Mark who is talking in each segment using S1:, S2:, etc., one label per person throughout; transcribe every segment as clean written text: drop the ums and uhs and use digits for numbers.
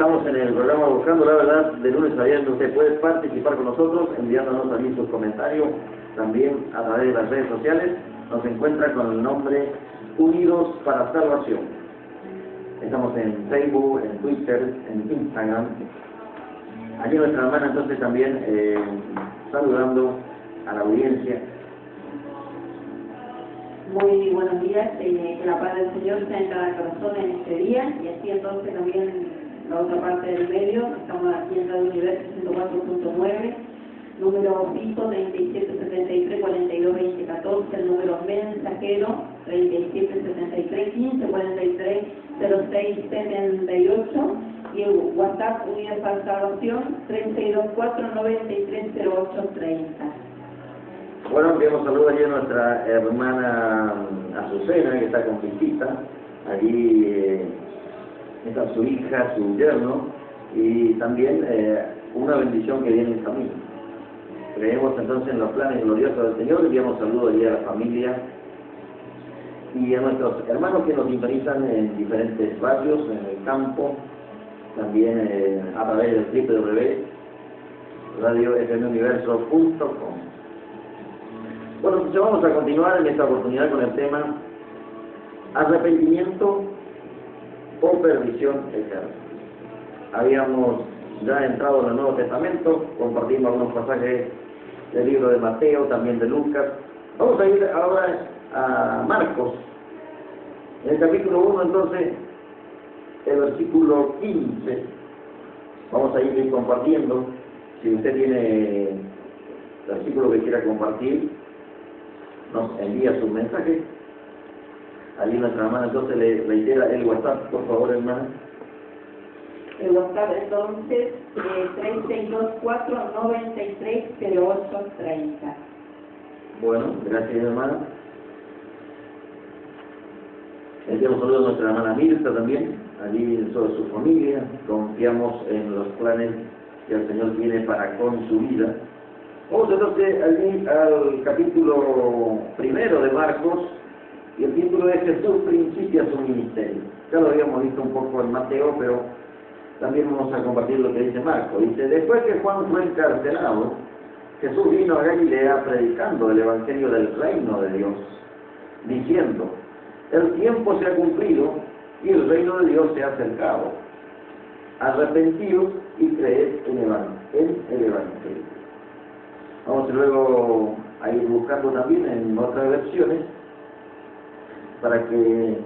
S1: Estamos en el programa Buscando la Verdad, de lunes a viernes. Usted puede participar con nosotros enviándonos también sus comentarios, también a través de las redes sociales. Nos encuentra con el nombre Unidos para Salvación. Estamos en Facebook, en Twitter, en Instagram. Aquí nuestra hermana entonces también saludando a la audiencia.
S2: Muy buenos días, que la paz del Señor sea en cada corazón en este día, y así entonces también la otra parte del medio. Estamos aquí en Radio Universo 104.9, número fijo 3773-422014, el número mensajero 3773-1543-0678, y el WhatsApp Unidos para Salvación 3624-930830.
S1: Bueno, enviamos saludos allí a nuestra hermana Azucena, que está con visita. Allí está su hija, su yerno, y también una bendición que viene en camino. Creemos entonces en los planes gloriosos del Señor. Enviamos saludos allí a la familia y a nuestros hermanos que nos sintonizan en diferentes barrios, en el campo, también a través del www.radiofmuniverso.com. Bueno, entonces vamos a continuar en esta oportunidad con el tema arrepentimiento o perdición eterna. Habíamos ya entrado en el Nuevo Testamento, compartimos algunos pasajes del libro de Mateo, también de Lucas. Vamos a ir ahora a Marcos, en el capítulo 1, entonces, el versículo 15. Vamos a ir compartiendo. Si usted tiene versículo que quiera compartir, nos envía su mensaje. Allí nuestra hermana entonces le reitera el WhatsApp, por favor, hermana.
S2: El WhatsApp entonces 3624-930830.
S1: Bueno, gracias, hermana. Enviamos saludos a nuestra hermana Mirta también, allí en toda su familia. Confiamos en los planes que el Señor tiene para con su vida. Vamos entonces allí al capítulo 1 de Marcos, y el título es Jesús principia su ministerio. Ya lo habíamos visto un poco en Mateo, pero también vamos a compartir lo que dice Marcos. Dice: después que Juan fue encarcelado, Jesús vino a Galilea predicando el evangelio del reino de Dios, diciendo: el tiempo se ha cumplido y el reino de Dios se ha acercado. Arrepentíos y creed en el evangelio. Vamos luego a ir buscando también en otras versiones para que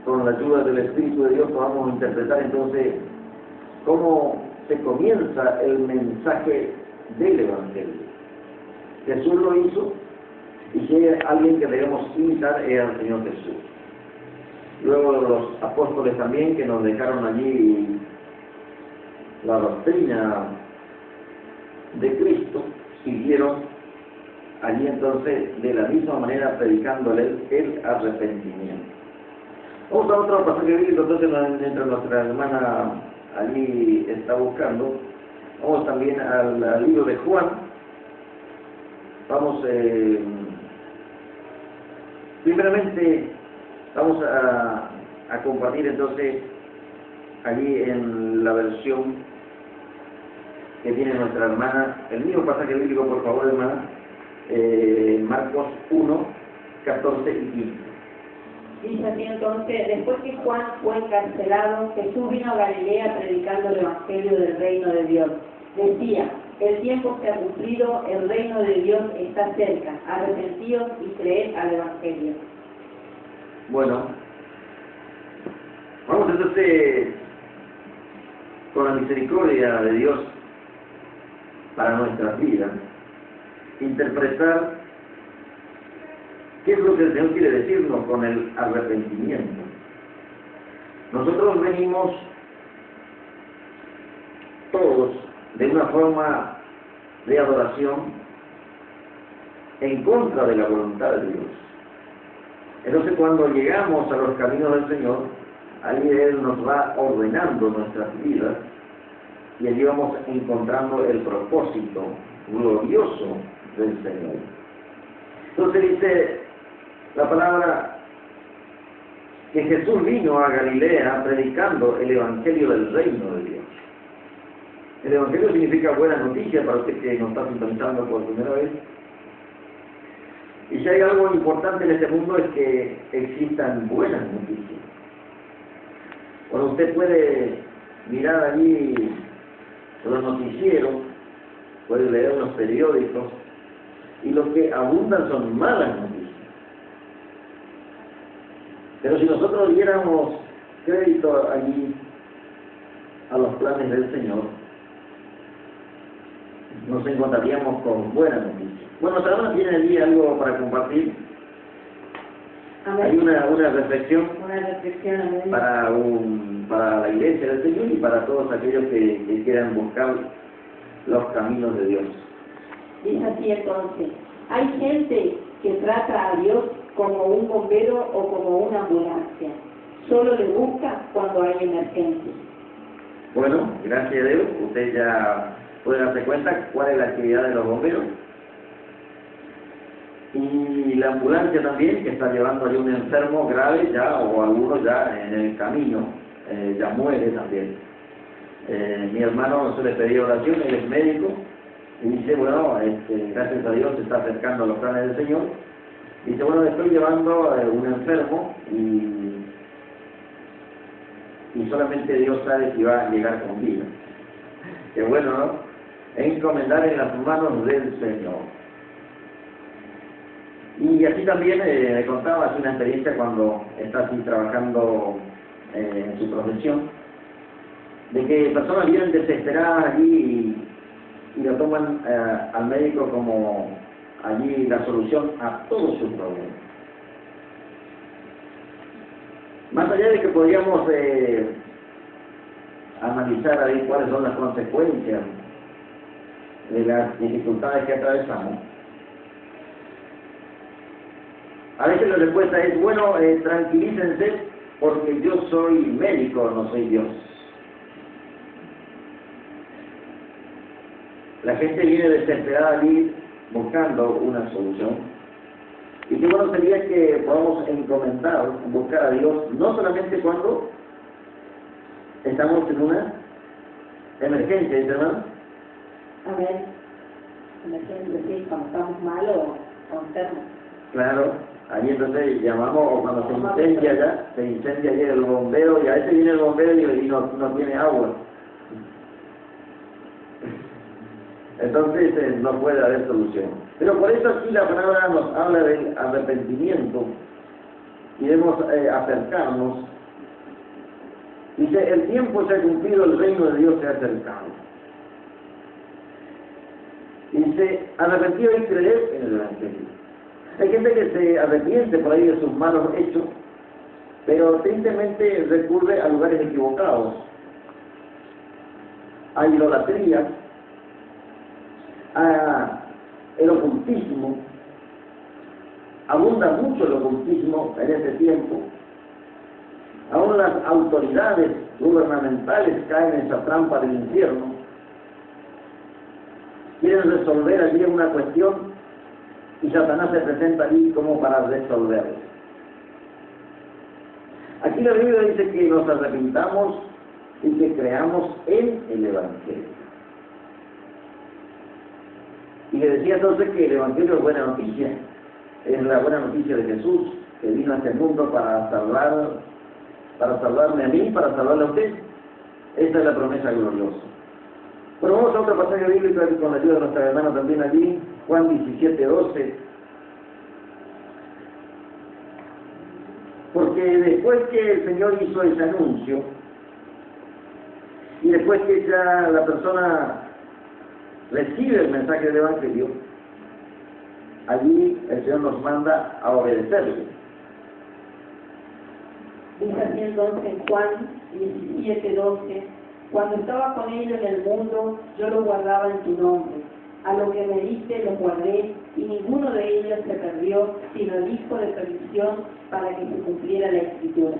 S1: con la ayuda del Espíritu de Dios podamos interpretar entonces cómo se comienza el mensaje del evangelio. Jesús lo hizo, y si hay alguien que debemos imitar es al Señor Jesús. Luego los apóstoles también, que nos dejaron allí la doctrina de Cristo, siguieron allí entonces de la misma manera predicándole el arrepentimiento. Vamos a otro pasaje bíblico, entonces, mientras nuestra hermana allí está buscando. Vamos también al libro de Juan. Vamos primeramente vamos a compartir entonces allí en la versión que tiene nuestra hermana, el mismo pasaje bíblico, por favor, hermana, Marcos 1, 14 y 15.
S2: Dice así entonces: después que Juan fue encarcelado, Jesús vino a Galilea predicando el evangelio del reino de Dios. Decía: el tiempo se ha cumplido, el reino de Dios está cerca, arrepentíos y creed al evangelio.
S1: Bueno, vamos entonces, con la misericordia de Dios para nuestras vidas, interpretar qué es lo que el Señor quiere decirnos con el arrepentimiento. Nosotros venimos todos de una forma de adoración en contra de la voluntad de Dios. Entonces, cuando llegamos a los caminos del Señor, allí Él nos va ordenando nuestras vidas, y allí vamos encontrando el propósito glorioso del Señor. Entonces dice la palabra que Jesús vino a Galilea predicando el Evangelio del Reino de Dios. El Evangelio significa buena noticia para usted que nos está sintonizando por primera vez. Y si hay algo importante en este mundo es que existan buenas noticias. Bueno, usted puede mirar allí los noticieros, puede leer los periódicos, y lo que abundan son malas noticias. Pero si nosotros diéramos crédito allí a los planes del Señor, nos encontraríamos con buenas noticias. Bueno, ¿sabes? ¿Tiene allí algo para compartir? Hay una reflexión, para la iglesia del Señor y para todos aquellos que quieran buscar los caminos de Dios.
S2: Dice así entonces: hay gente que trata a Dios como un bombero o como una ambulancia. Solo le busca cuando hay emergencia.
S1: Bueno, gracias a Dios, usted ya puede darse cuenta cuál es la actividad de los bomberos. Y la ambulancia también, que está llevando a un enfermo grave ya, o algunos ya en el camino, ya muere también. Mi hermano se le pedía oración, él es médico, y dice, bueno, gracias a Dios se está acercando a los planes del Señor. Dice, bueno, estoy llevando un enfermo y solamente Dios sabe si va a llegar con vida. Qué bueno, ¿no? Encomendar en las manos del Señor. Y así también me contaba así una experiencia cuando está así trabajando en su profesión, de que personas vienen desesperadas allí y lo toman al médico como allí la solución a todos sus problemas. Más allá de que podríamos analizar ahí cuáles son las consecuencias de las dificultades que atravesamos, a veces la respuesta es, bueno, tranquilícense porque yo soy médico, no soy Dios. La gente viene desesperada allí buscando una solución. Y qué bueno sería que podamos encomendar, buscar a Dios, no solamente cuando estamos en una emergencia, ¿dice hermano?
S2: A ver, emergencia, sí, cuando estamos mal o enfermos.
S1: Claro, ahí entonces llamamos, o cuando se incendia ya, llega el bombero, y a veces viene el bombero y no tiene agua. Entonces no puede haber solución. Pero por eso aquí la palabra nos habla del arrepentimiento y debemos acercarnos. Dice, el tiempo se ha cumplido, el reino de Dios se ha acercado. Dice, arrepentido y creer en el Evangelio. Hay gente que se arrepiente por ahí de sus malos hechos, pero tristemente recurre a lugares equivocados. A idolatría, a el ocultismo. Abunda mucho el ocultismo en este tiempo. Aún las autoridades gubernamentales caen en esa trampa del infierno. Quieren resolver allí una cuestión y Satanás se presenta allí como para resolverla. Aquí la Biblia dice que nos arrepintamos y que creamos en el Evangelio. Y le decía entonces que el Evangelio es buena noticia, es la buena noticia de Jesús, que vino a este mundo para salvarme a mí, para salvarle a usted. Esta es la promesa gloriosa. Bueno, vamos a otro pasaje bíblico con la ayuda de nuestra hermana también allí, Juan 17:12. Porque después que el Señor hizo ese anuncio, y después que ya la persona recibe el mensaje del Evangelio, allí el Señor nos manda a obedecerle.
S2: Dice así entonces en Juan 17:12: cuando estaba con ellos en el mundo, yo los guardaba en tu nombre. A lo que me diste los guardé, y ninguno de ellos se perdió, sino el hijo de perdición, para que se cumpliera la Escritura.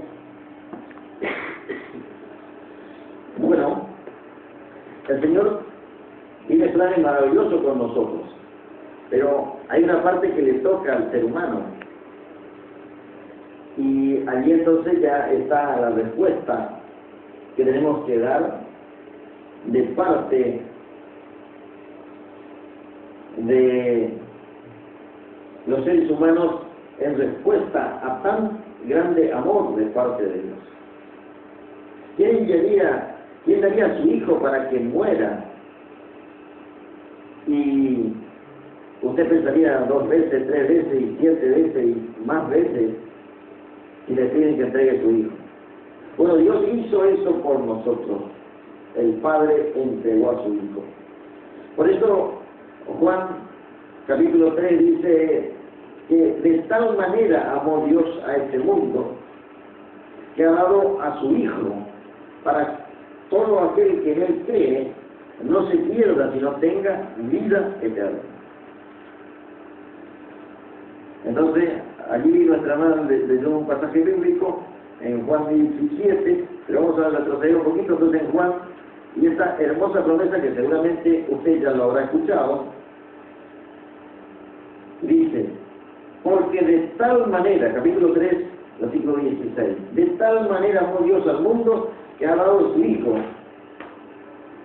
S1: Bueno, el Señor tiene planes maravillosos con nosotros, pero hay una parte que le toca al ser humano. Y allí entonces ya está la respuesta que tenemos que dar de parte de los seres humanos en respuesta a tan grande amor de parte de Dios. ¿Quién daría a su hijo para que muera? Y usted pensaría 2 veces, 3 veces y 7 veces y más veces si le piden que entregue a su hijo. Bueno, Dios hizo eso por nosotros. El Padre entregó a su hijo. Por eso Juan capítulo 3 dice que de tal manera amó Dios a este mundo que ha dado a su hijo para todo aquel que en él cree no se pierda, sino tenga vida eterna. Entonces, allí nuestra hermana leyó un pasaje bíblico en Juan 17, pero vamos a retroceder un poquito entonces en Juan, y esta hermosa promesa que seguramente usted ya lo habrá escuchado, dice, porque de tal manera, capítulo 3, versículo 16, de tal manera amó Dios al mundo que ha dado su Hijo,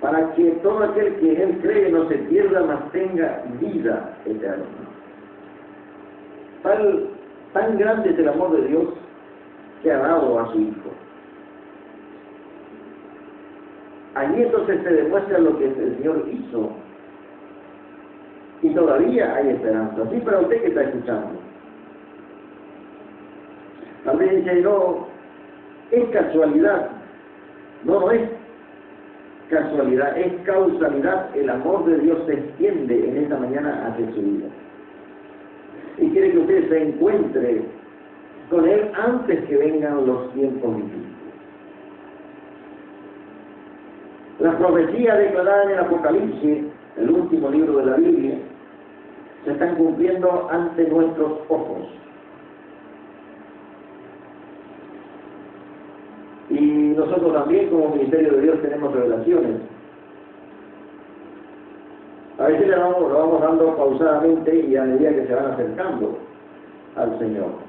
S1: para que todo aquel que en él cree no se pierda, mas tenga vida eterna. Tan grande es el amor de Dios que ha dado a su Hijo. Allí entonces se demuestra lo que el Señor hizo. Y todavía hay esperanza. Así para usted que está escuchando. También dice, no, es casualidad. No es casualidad, es causalidad. El amor de Dios se extiende en esta mañana hacia su vida. Y quiere que usted se encuentre con Él antes que vengan los tiempos difíciles. Las profecías declaradas en el Apocalipsis, el último libro de la Biblia, se están cumpliendo ante nuestros ojos. Y nosotros también como Ministerio de Dios tenemos revelaciones. A veces lo vamos dando pausadamente y a medida que se van acercando al Señor.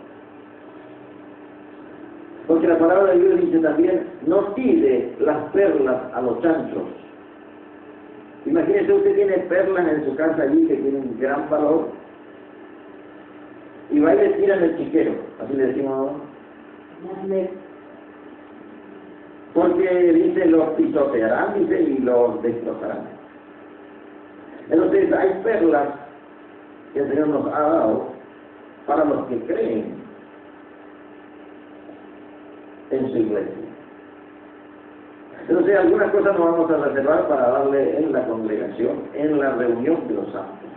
S1: Porque la palabra de Dios dice también, no tire las perlas a los chanchos. Imagínese, usted tiene perlas en su casa allí que tienen gran valor, y va y le tiran el chiquero, así le decimos, porque dice, los pisotearán, dice, y los destrozarán. Entonces hay perlas que el Señor nos ha dado para los que creen en su iglesia. Entonces algunas cosas nos vamos a reservar para darle en la congregación, en la reunión de los santos.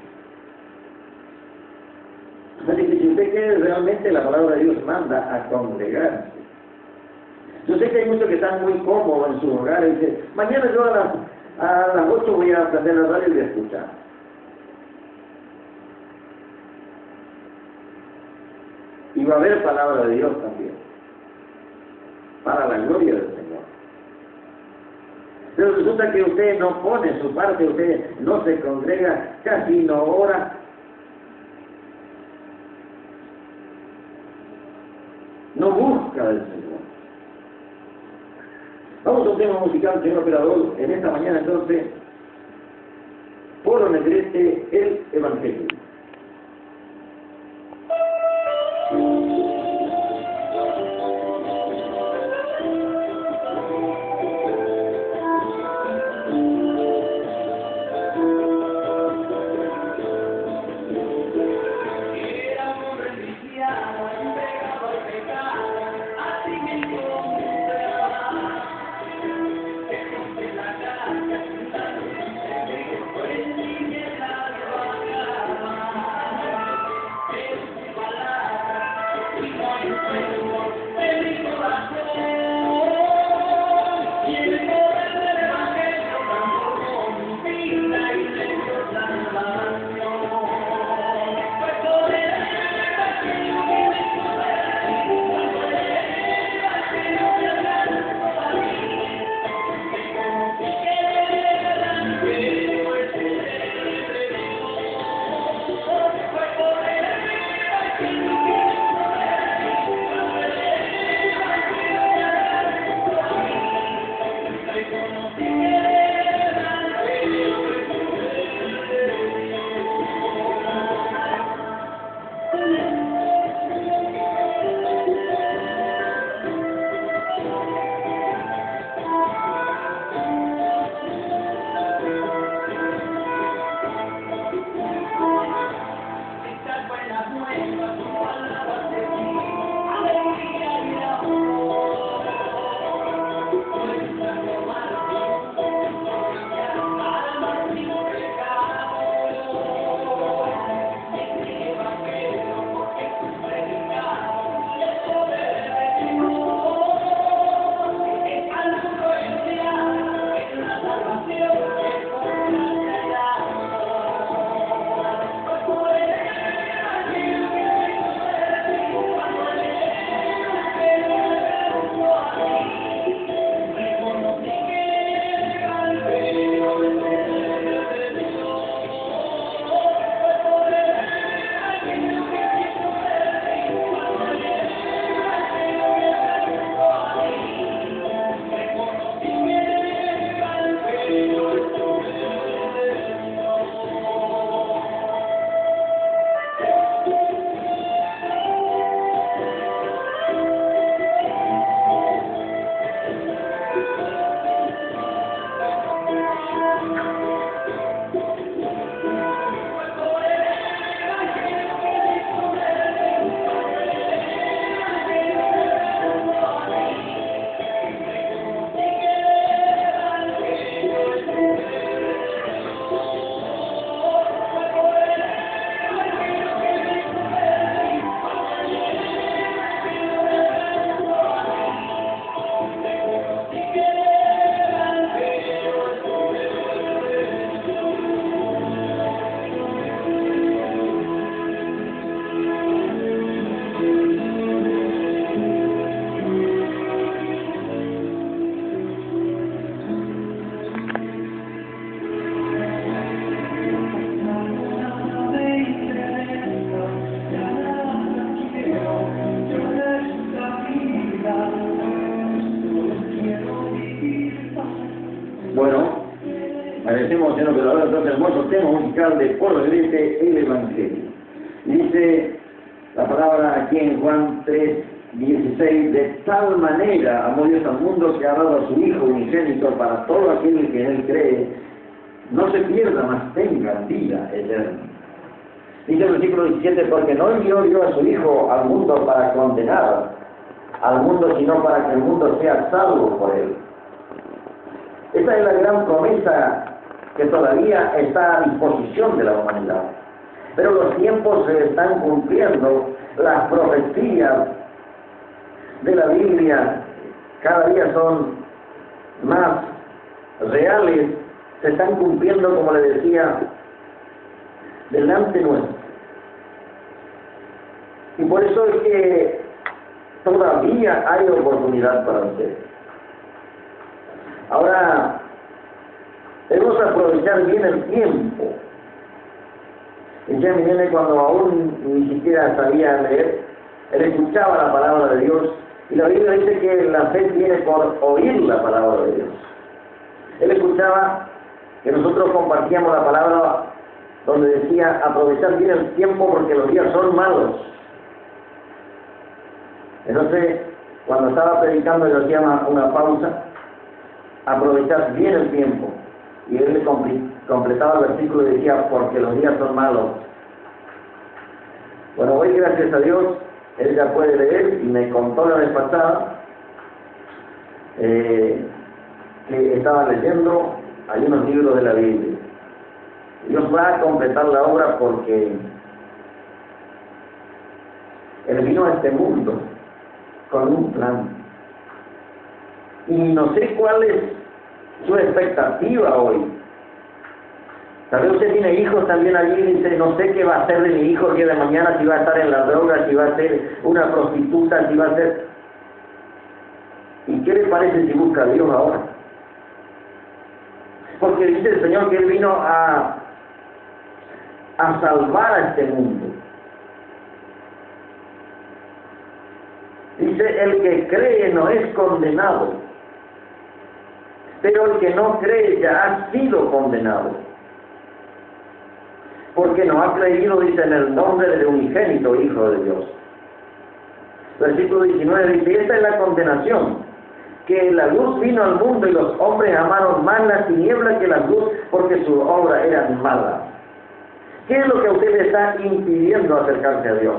S1: Así que si usted quiere realmente, la palabra de Dios manda a congregarse. Yo sé que hay muchos que están muy cómodos en sus hogares y dicen, mañana yo a las 8 voy a prender la radio y voy a escuchar. Y va a haber palabra de Dios también, para la gloria del Señor. Pero resulta que usted no pone su parte, usted no se congrega, casi no ora. No busca del Señor. Vamos a un tema musical, señor operador, en esta mañana entonces, Polo Negrete, el Evangelio. Bueno, agradecemos, Señor, que ahora entonces hermoso tema musical de Por Delante el Evangelio. Y dice la palabra aquí en Juan 3:16, de tal manera amó Dios al mundo que ha dado a su Hijo unigénito para todo aquel que en él cree, no se pierda, mas tenga vida eterna. Dice el versículo 17, porque no envió Dios a su Hijo al mundo para condenar al mundo, sino para que el mundo sea salvo por él. Esta es la gran promesa que todavía está a disposición de la humanidad. Pero los tiempos se están cumpliendo, las profecías de la Biblia cada día son más reales, se están cumpliendo, como le decía, delante nuestro. Y por eso es que todavía hay oportunidad para usted. Ahora, debemos aprovechar bien el tiempo. Decía mi nene, cuando aún ni siquiera sabía leer, él escuchaba la palabra de Dios, y la Biblia dice que la fe viene por oír la palabra de Dios. Él escuchaba que nosotros compartíamos la palabra donde decía aprovechar bien el tiempo porque los días son malos. Entonces, cuando estaba predicando, yo hacía una pausa, aprovechar bien el tiempo. Y él le completaba el versículo y decía, porque los días son malos. Bueno, hoy, gracias a Dios, él ya puede leer y me contó la vez pasada que estaba leyendo, hay unos libros de la Biblia. Dios va a completar la obra porque él vino a este mundo con un plan. Y no sé cuál es su expectativa hoy. Tal vez usted tiene hijos también allí y dice, no sé qué va a hacer de mi hijo el día de mañana, si va a estar en las drogas, si va a ser una prostituta, si va a ser... ¿Y qué le parece si busca a Dios ahora? Porque dice el Señor que Él vino a salvar a este mundo. Dice, el que cree no es condenado, pero el que no cree ya ha sido condenado, porque no ha creído, dice, en el nombre del unigénito Hijo de Dios. Versículo 19 dice, esta es la condenación, que la luz vino al mundo y los hombres amaron más las tinieblas que la luz, porque su obra era mala. ¿Qué es lo que a usted le está impidiendo acercarse a Dios?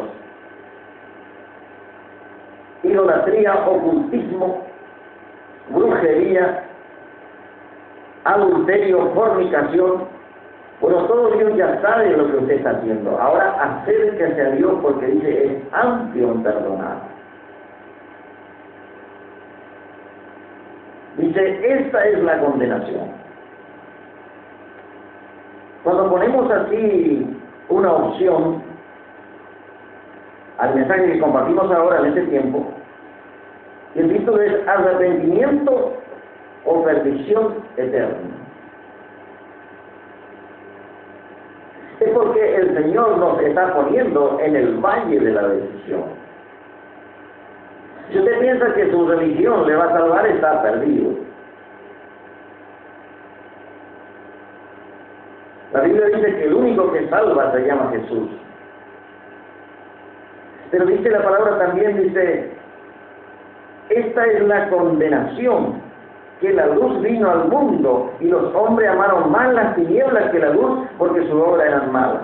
S1: Idolatría, ocultismo, brujería, adulterio, fornicación. Bueno, todo Dios ya sabe lo que usted está haciendo. Ahora acérquese a Dios porque dice, es amplio en perdonar. Dice, esta es la condenación. Cuando ponemos así una opción al mensaje que compartimos ahora en este tiempo, el título es arrepentimiento o perdición eterna. Es porque el Señor nos está poniendo en el valle de la decisión. Si usted piensa que su religión le va a salvar, está perdido. La Biblia dice que el único que salva se llama Jesús. Pero dice la palabra también, dice, esta es la condenación, que la luz vino al mundo y los hombres amaron más las tinieblas que la luz porque su obra era mala.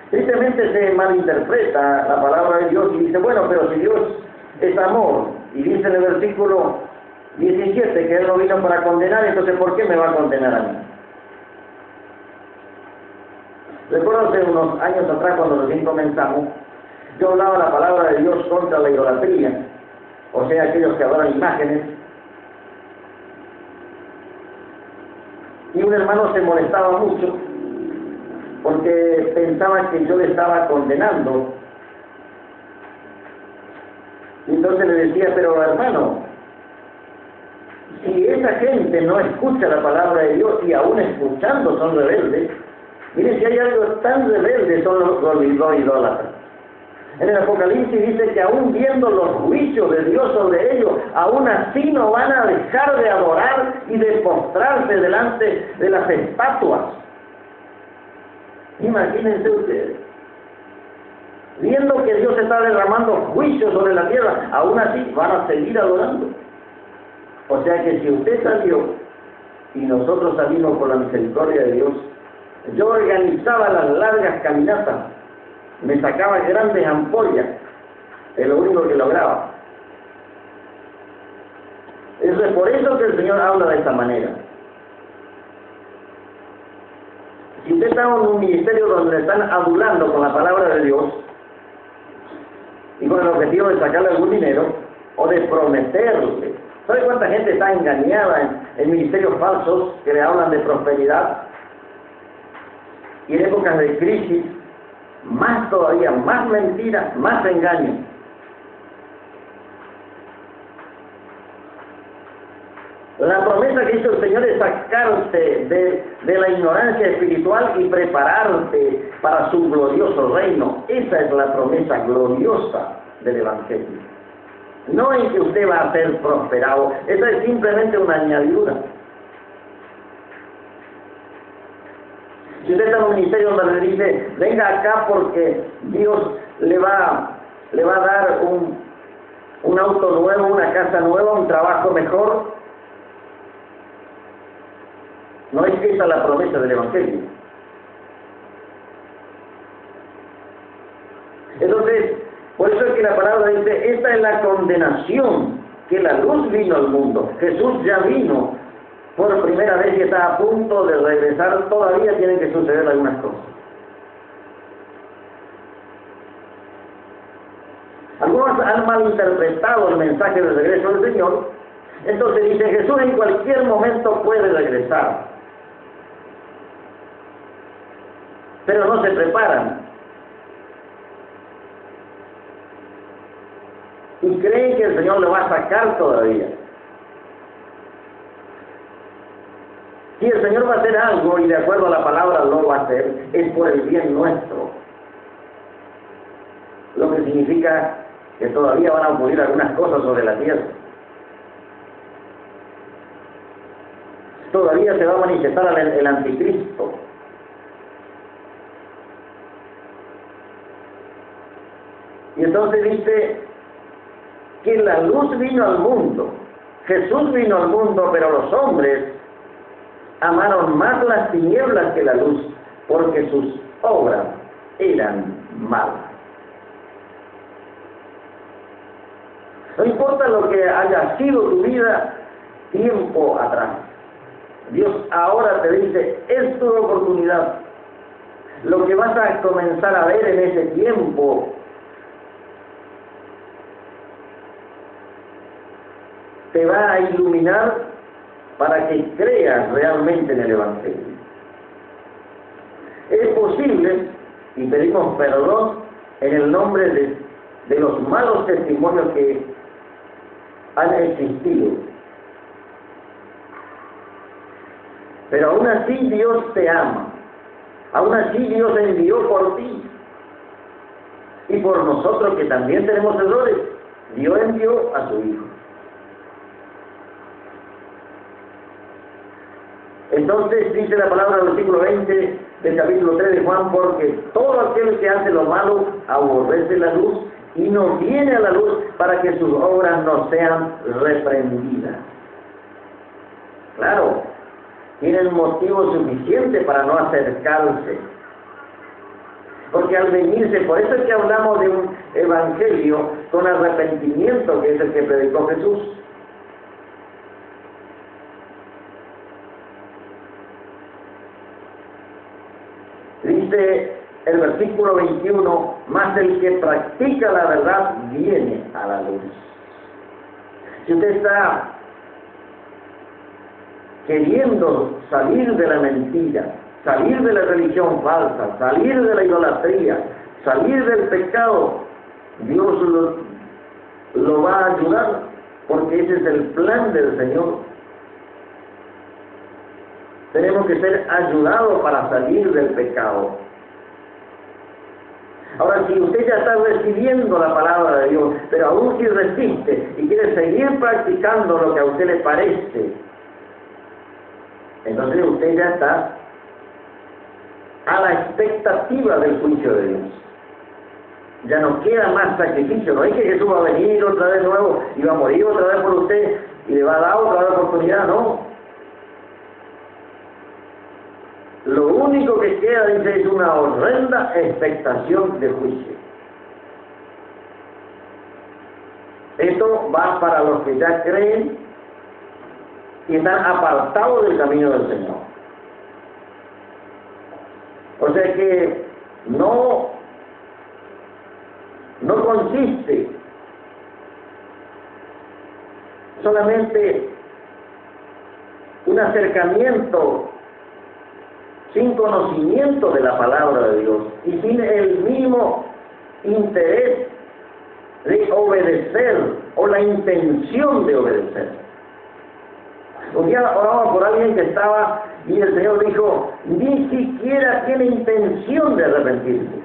S1: Tristemente se malinterpreta la palabra de Dios y dice, bueno, pero si Dios es amor, y dice en el versículo 17 que Él no vino para condenar, entonces ¿por qué me va a condenar a mí? Recuerdo hace unos años atrás, cuando recién comenzamos, yo hablaba la palabra de Dios contra la idolatría, o sea, aquellos que adoran imágenes, y un hermano se molestaba mucho porque pensaba que yo le estaba condenando. Y entonces le decía, pero hermano, si esa gente no escucha la palabra de Dios y aún escuchando son rebeldes, miren, si hay algo tan rebelde son los idólatras. En el Apocalipsis dice que aún viendo los juicios de Dios sobre ellos, aún así no van a dejar de adorar y de postrarse delante de las estatuas. Imagínense ustedes, viendo que Dios está derramando juicios sobre la tierra, aún así van a seguir adorando. O sea que si usted salió y nosotros salimos por la misericordia de Dios, yo organizaba las largas caminatas, me sacaba grandes ampollas, es lo único que lograba. Es por eso que el Señor habla de esta manera. Si usted está en un ministerio donde le están adulando con la palabra de Dios y con el objetivo de sacarle algún dinero o de prometerle, ¿sabe cuánta gente está engañada en ministerios falsos que le hablan de prosperidad? Y en épocas de crisis, más todavía, más mentiras, más engaño. La promesa que hizo el Señor es sacarte de la ignorancia espiritual y prepararte para su glorioso reino. Esa es la promesa gloriosa del Evangelio. No en que usted va a ser prosperado, esa es simplemente una añadidura. Si usted está en un ministerio donde le dice, venga acá porque Dios le va a dar un auto nuevo, una casa nueva, un trabajo mejor, no es esa la promesa del Evangelio. Entonces, por eso es que la palabra dice, esta es la condenación, que la luz vino al mundo. Jesús ya vino por primera vez y está a punto de regresar, todavía tienen que suceder algunas cosas. Algunos han malinterpretado el mensaje del regreso del Señor, entonces dice, Jesús en cualquier momento puede regresar. Pero no se preparan. Y creen que el Señor lo va a sacar todavía. Si el Señor va a hacer algo y de acuerdo a la palabra lo va a hacer, es por el bien nuestro. Lo que significa que todavía van a ocurrir algunas cosas sobre la tierra. Todavía se va a manifestar el anticristo. Y entonces dice que la luz vino al mundo. Jesús vino al mundo, pero los hombres amaron más las tinieblas que la luz, porque sus obras eran malas. No importa lo que haya sido tu vida tiempo atrás, Dios ahora te dice, es tu oportunidad. Lo que vas a comenzar a ver en ese tiempo te va a iluminar para que creas realmente en el Evangelio. Es posible, y pedimos perdón en el nombre de los malos testimonios que han existido, pero aún así Dios te ama, aún así Dios envió por ti y por nosotros que también tenemos errores. Dios envió a su Hijo. Entonces dice la palabra del versículo 20 del capítulo 3 de Juan, porque todo aquel que hace lo malo aborrece la luz y no viene a la luz para que sus obras no sean reprendidas. Claro, tienen motivo suficiente para no acercarse. Porque al venirse, por eso es que hablamos de un evangelio con arrepentimiento, que es el que predicó Jesús. Dice el versículo 21, mas el que practica la verdad viene a la luz. Si usted está queriendo salir de la mentira, salir de la religión falsa, salir de la idolatría, salir del pecado, Dios lo va a ayudar, porque ese es el plan del Señor. Tenemos que ser ayudados para salir del pecado. Ahora, si usted ya está recibiendo la palabra de Dios, pero aún si resiste y quiere seguir practicando lo que a usted le parece, entonces usted ya está a la expectativa del juicio de Dios. Ya no queda más sacrificio, no es que Jesús va a venir otra vez nuevo y va a morir otra vez por usted y le va a dar otra vez oportunidad, no. Lo único que queda, dice, es una horrenda expectación de juicio. Esto va para los que ya creen y están apartados del camino del Señor. O sea que no consiste solamente un acercamiento sin conocimiento de la palabra de Dios y sin el mismo interés de obedecer o la intención de obedecer. Un día oraba por alguien que estaba y el Señor dijo, ni siquiera tiene intención de arrepentirse.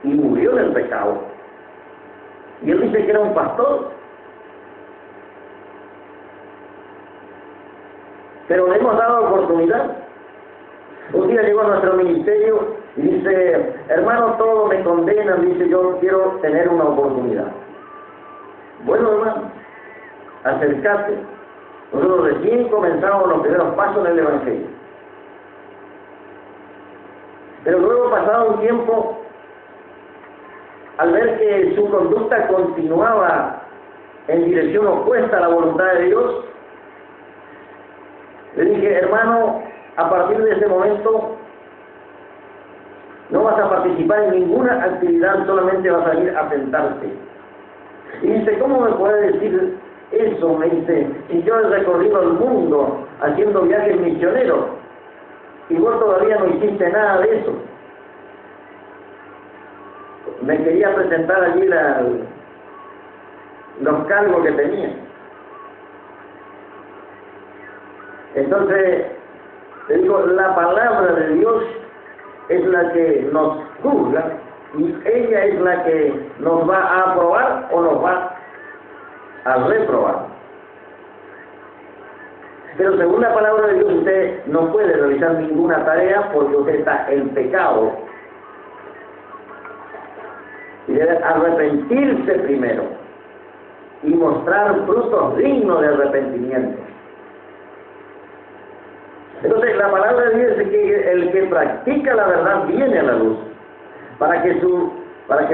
S1: Y murió en el pecado. Y él dice que era un pastor. Pero le hemos dado oportunidad. Un día llegó a nuestro ministerio y dice, hermano, todos me condenan, dice, yo quiero tener una oportunidad. Bueno, hermano, acércate. Nosotros recién comenzamos los primeros pasos en el Evangelio. Pero luego, pasado un tiempo, al ver que su conducta continuaba en dirección opuesta a la voluntad de Dios, le dije, hermano, a partir de ese momento no vas a participar en ninguna actividad, solamente vas a ir a sentarte. Y dice, ¿cómo me puede decir eso? Me dice, si yo he recorrido el mundo haciendo viajes misioneros y vos todavía no hiciste nada de eso. Me quería presentar allí los cargos que tenía. Entonces, le digo, la palabra de Dios es la que nos juzga y ella es la que nos va a aprobar o nos va a reprobar. Pero según la palabra de Dios, usted no puede realizar ninguna tarea porque usted está en pecado. Y debe arrepentirse primero y mostrar frutos dignos de arrepentimiento. Entonces, la palabra de Dios dice que el que practica la verdad viene a la luz, para que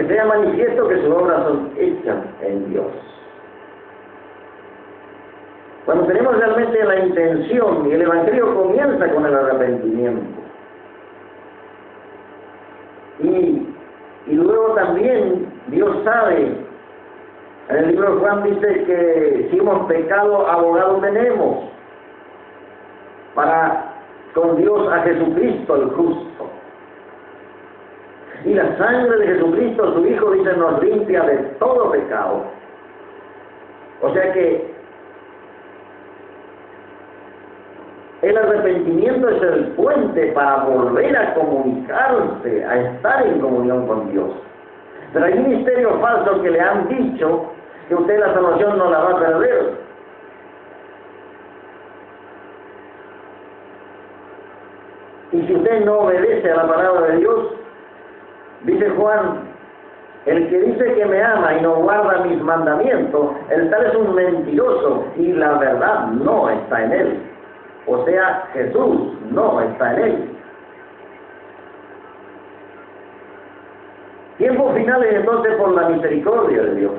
S1: sea manifiesto que sus obras son hechas en Dios. Cuando tenemos realmente la intención, y el Evangelio comienza con el arrepentimiento, y luego también Dios sabe, en el libro de Juan dice que si hemos pecado, abogado tenemos con Dios a Jesucristo el justo. Y la sangre de Jesucristo, su Hijo, dice, nos limpia de todo pecado. O sea que el arrepentimiento es el puente para volver a comunicarse, a estar en comunión con Dios. Pero hay un misterio falso que le han dicho que usted la salvación no la va a perder. Y si usted no obedece a la palabra de Dios, dice Juan, el que dice que me ama y no guarda mis mandamientos, el tal es un mentiroso y la verdad no está en él. O sea, Jesús no está en él. Tiempos finales entonces por la misericordia de Dios.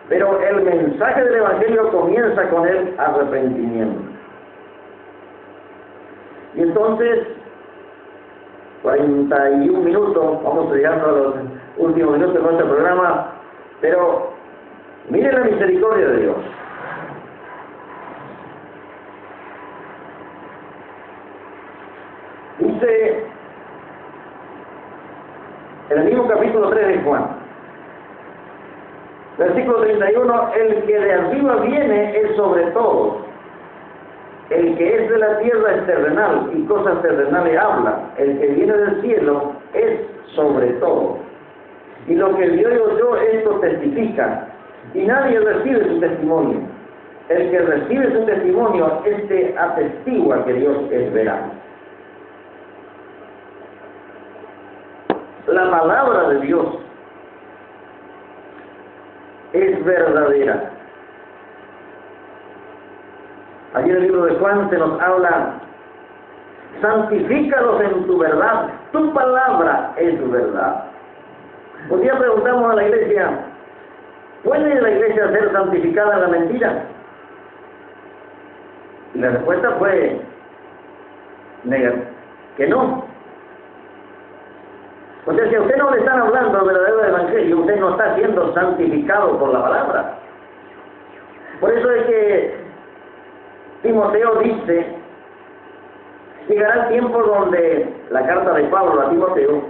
S1: Pero el mensaje del Evangelio comienza con el arrepentimiento. Y entonces, 41 minutos, vamos llegando a los últimos minutos de nuestro programa, pero mire la misericordia de Dios. Dice, en el mismo capítulo 3 de Juan, versículo 31, el que de arriba viene es sobre todos. El que es de la tierra es terrenal y cosas terrenales habla. El que viene del cielo es sobre todo. Y lo que vio y oyó, esto testifica. Y nadie recibe su testimonio. El que recibe su testimonio, este atestigua que Dios es veraz. La palabra de Dios es verdadera. Allí en el libro de Juan se nos habla: santifícalos en tu verdad, tu palabra es verdad. Un día preguntamos a la iglesia: ¿puede la iglesia ser santificada en la mentira? Y la respuesta fue que no. O sea, si a usted no le están hablando del verdadero evangelio, usted no está siendo santificado por la palabra. Por eso es que Timoteo dice: llegará el tiempo donde, la carta de Pablo a Timoteo,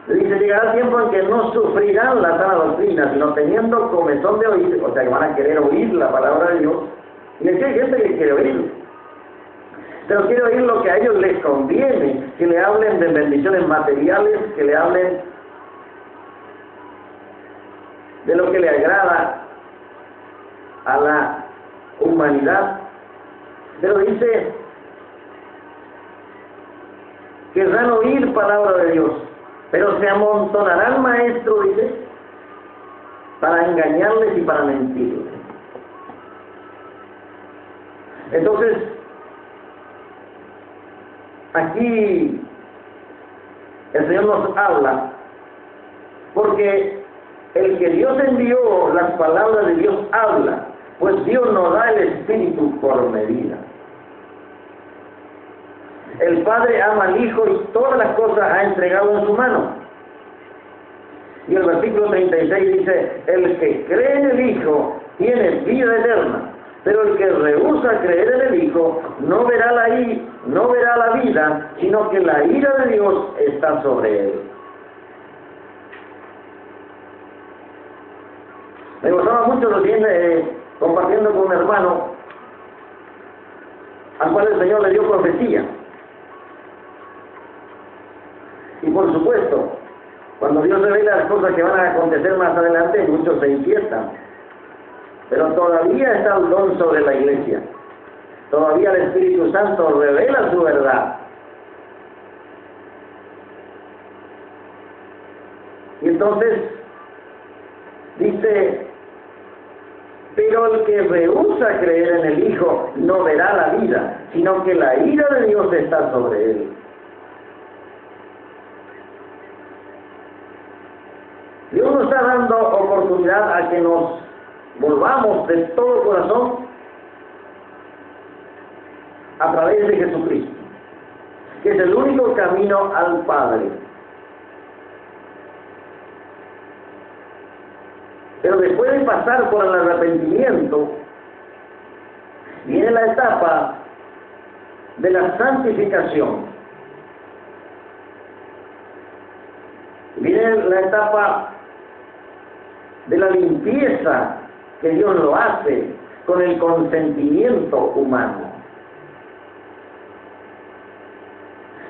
S1: le dice: llegará el tiempo en que no sufrirán la sana doctrina, sino teniendo comezón de oír, o sea que van a querer oír la palabra de Dios. Y hay gente que quiere oír, pero quiere oír lo que a ellos les conviene, que le hablen de bendiciones materiales, que le hablen de lo que le agrada a la humanidad. Pero dice: querrán oír palabra de Dios, pero se amontonará el maestro, dice, para engañarles y para mentirles. Entonces, aquí el Señor nos habla porque el que Dios envió, las palabras de Dios habla, pues Dios nos da el Espíritu por medida. El Padre ama al Hijo y todas las cosas ha entregado en su mano. Y el versículo 36 dice: el que cree en el Hijo tiene vida eterna, pero el que rehúsa creer en el Hijo no verá la vida, sino que la ira de Dios está sobre él. Me gustaba mucho recién compartiendo con un hermano al cual el Señor le dio profecía. Y por supuesto, cuando Dios revela las cosas que van a acontecer más adelante, muchos se inquietan. Pero todavía está el don sobre la iglesia. Todavía el Espíritu Santo revela su verdad. Y entonces dice: pero el que rehúsa creer en el Hijo no verá la vida, sino que la ira de Dios está sobre él. Dios nos está dando oportunidad a que nos volvamos de todo corazón a través de Jesucristo, que es el único camino al Padre. Pero después de pasar por el arrepentimiento, viene la etapa de la santificación. Viene la etapa de la limpieza que Dios lo hace con el consentimiento humano.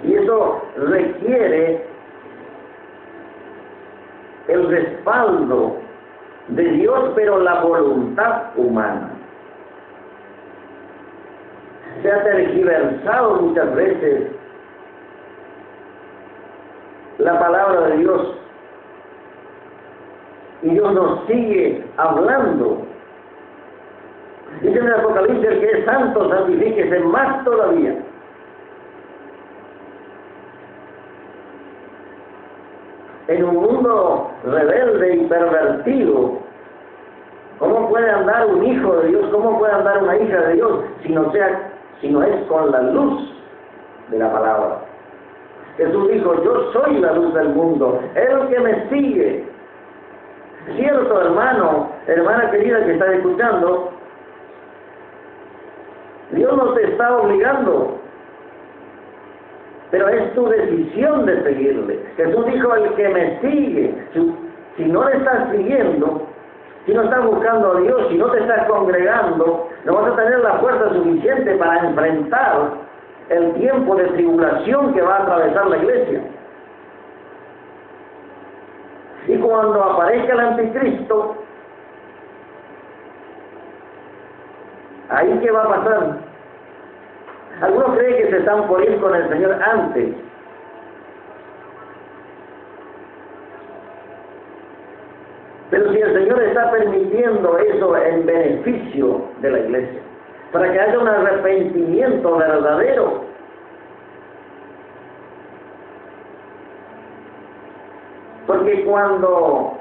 S1: Y eso requiere el respaldo de Dios, pero la voluntad humana. Se ha tergiversado muchas veces la palabra de Dios, y Dios nos sigue hablando. Dice en el Apocalipsis: el que es santo, santifíquese más todavía. En un mundo rebelde y pervertido, ¿cómo puede andar un hijo de Dios? ¿Cómo puede andar una hija de Dios si no es con la luz de la palabra? Jesús dijo: yo soy la luz del mundo, el que me sigue. Cierto, hermano, hermana querida que está escuchando, Dios no te está obligando, pero es tu decisión de seguirle. Jesús dijo: el que me sigue. Si no le estás siguiendo, Si no estás buscando a Dios, si no te estás congregando, no vas a tener la fuerza suficiente para enfrentar el tiempo de tribulación que va a atravesar la iglesia. Y cuando aparezca el anticristo, ¿ahí qué va a pasar? Algunos creen que se están por ir con el Señor antes. Pero si el Señor está permitiendo eso en beneficio de la iglesia, para que haya un arrepentimiento verdadero, porque cuando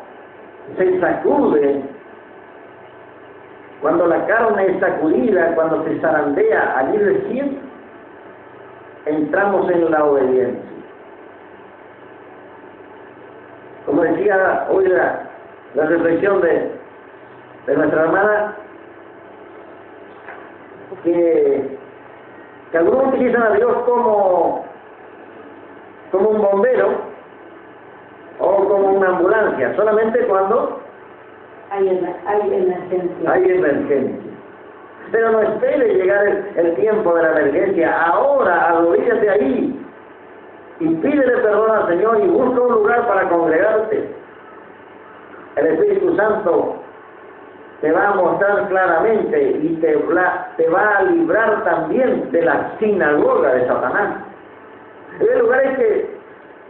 S1: se sacude, cuando la carne es sacudida, cuando se zarandea, allí recién entramos en la obediencia. Como decía hoy la reflexión de nuestra hermana, que algunos utilizan a Dios como un bombero o como una ambulancia, solamente cuando
S2: hay emergencia.
S1: Hay emergencia. Pero no espere llegar el tiempo de la emergencia. Ahora, arrodíllate ahí y pídele perdón al Señor y busca un lugar para congregarte. El Espíritu Santo te va a mostrar claramente y te va a librar también de la sinagoga de Satanás. Hay lugares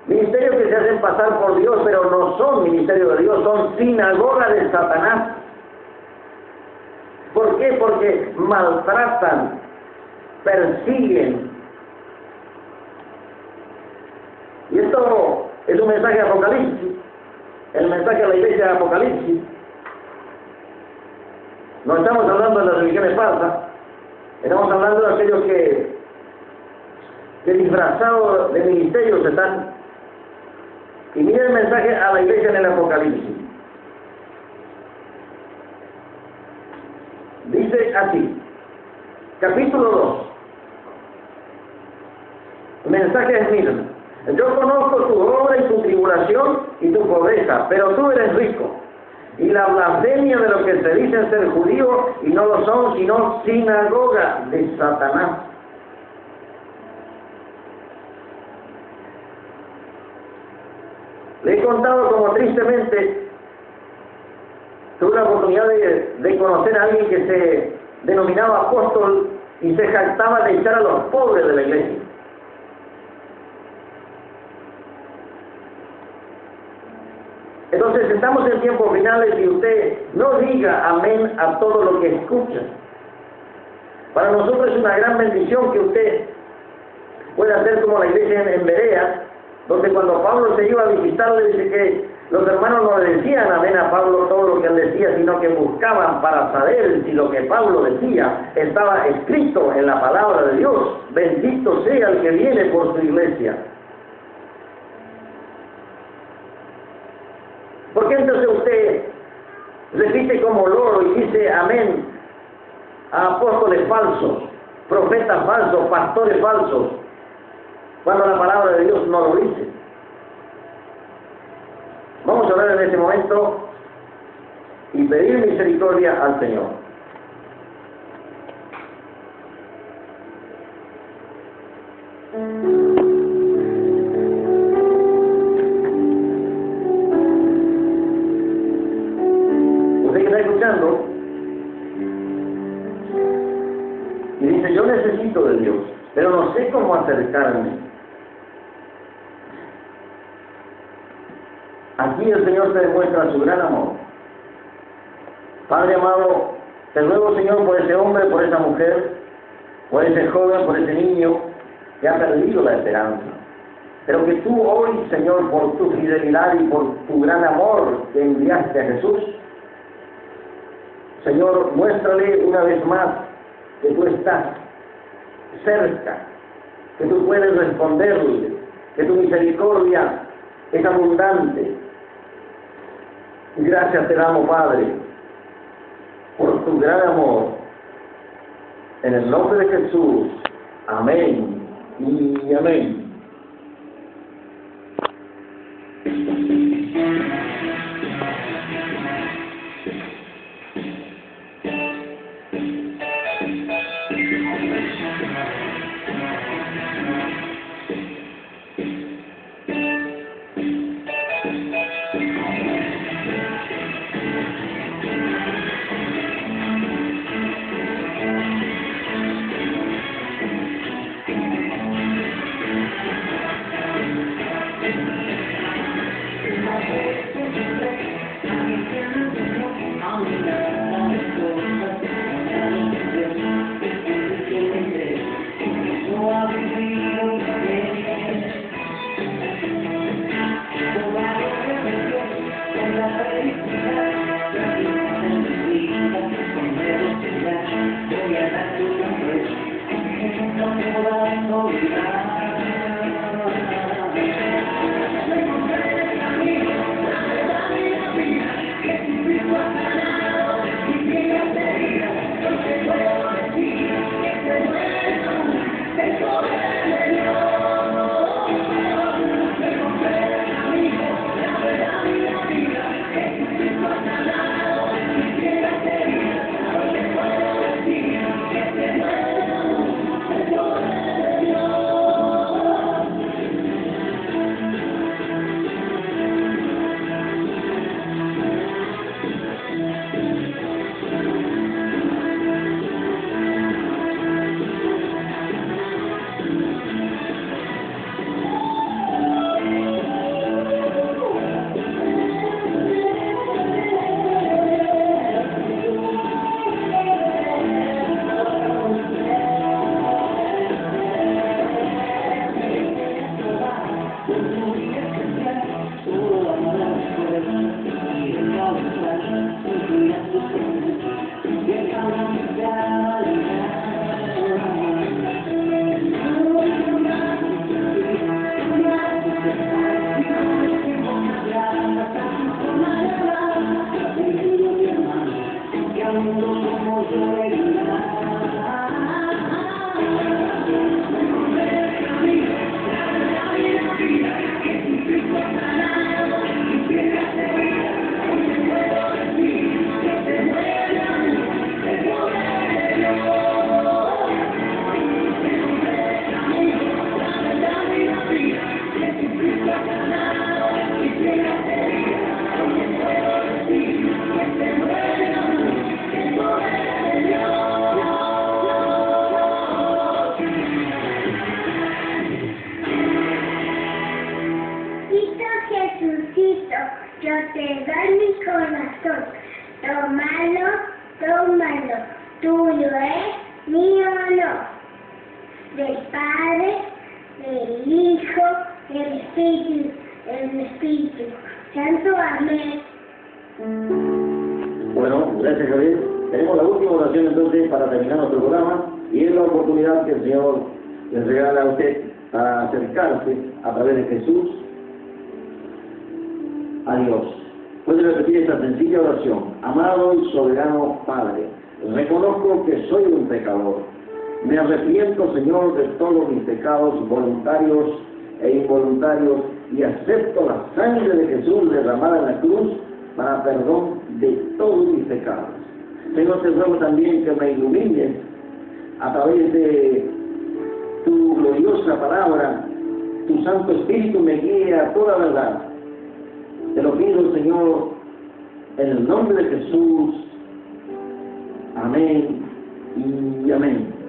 S1: ministerios que se hacen pasar por Dios, pero no son ministerios de Dios, son sinagoga de Satanás. ¿Por qué? Porque maltratan, persiguen. Y esto es un mensaje de Apocalipsis, el mensaje de la iglesia de Apocalipsis. No estamos hablando de las religiones falsas, estamos hablando de aquellos que disfrazados de ministerios están. Y mira el mensaje a la iglesia en el Apocalipsis. Dice así, capítulo 2. El mensaje es: mira, yo conozco tu obra y tu tribulación y tu pobreza, pero tú eres rico. Y la blasfemia de los que se dicen ser judíos y no lo son, sino sinagoga de Satanás. Le he contado como tristemente tuve la oportunidad de conocer a alguien que se denominaba apóstol y se jactaba de echar a los pobres de la iglesia. Entonces estamos en tiempos finales y usted no diga amén a todo lo que escucha. Para nosotros es una gran bendición que usted pueda hacer como la iglesia en Berea, donde cuando Pablo se iba a visitarle, dice que los hermanos no le decían amén a Pablo todo lo que él decía, sino que buscaban para saber si lo que Pablo decía estaba escrito en la palabra de Dios. Bendito sea el que viene por su iglesia. ¿Por qué entonces usted repite como loro y dice amén a apóstoles falsos, profetas falsos, pastores falsos, cuando la palabra de Dios no lo dice? Vamos a orar en este momento y pedir misericordia al Señor. Usted que está escuchando y dice: yo necesito de Dios, pero no sé cómo acercarme. Aquí el Señor te demuestra su gran amor. Padre amado, te ruego, Señor, por ese hombre, por esa mujer, por ese joven, por ese niño que ha perdido la esperanza. Pero que tú hoy, Señor, por tu fidelidad y por tu gran amor que enviaste a Jesús, Señor, muéstrale una vez más que tú estás cerca, que tú puedes responderle, que tu misericordia es abundante. Gracias te damos, Padre, por tu gran amor. En el nombre de Jesús. Amén y amén.
S3: Jesucito, yo te doy mi corazón, tómalo, tómalo, tuyo es, mío no, del Padre, del Hijo, del Espíritu Santo, amén.
S1: Bueno, gracias Javier. Tenemos la última oración entonces para terminar nuestro programa y es la oportunidad que el Señor les regala a usted para acercarse a través de Jesús a Dios. Puede repetir esta sencilla oración. Amado y soberano Padre, reconozco que soy un pecador. Me arrepiento, Señor, de todos mis pecados voluntarios e involuntarios y acepto la sangre de Jesús derramada en la cruz para perdón de todos mis pecados. Señor, te ruego también que me ilumines a través de tu gloriosa palabra. Tu Santo Espíritu me guíe a toda verdad. Te lo pido, Señor, en el nombre de Jesús. Amén y amén.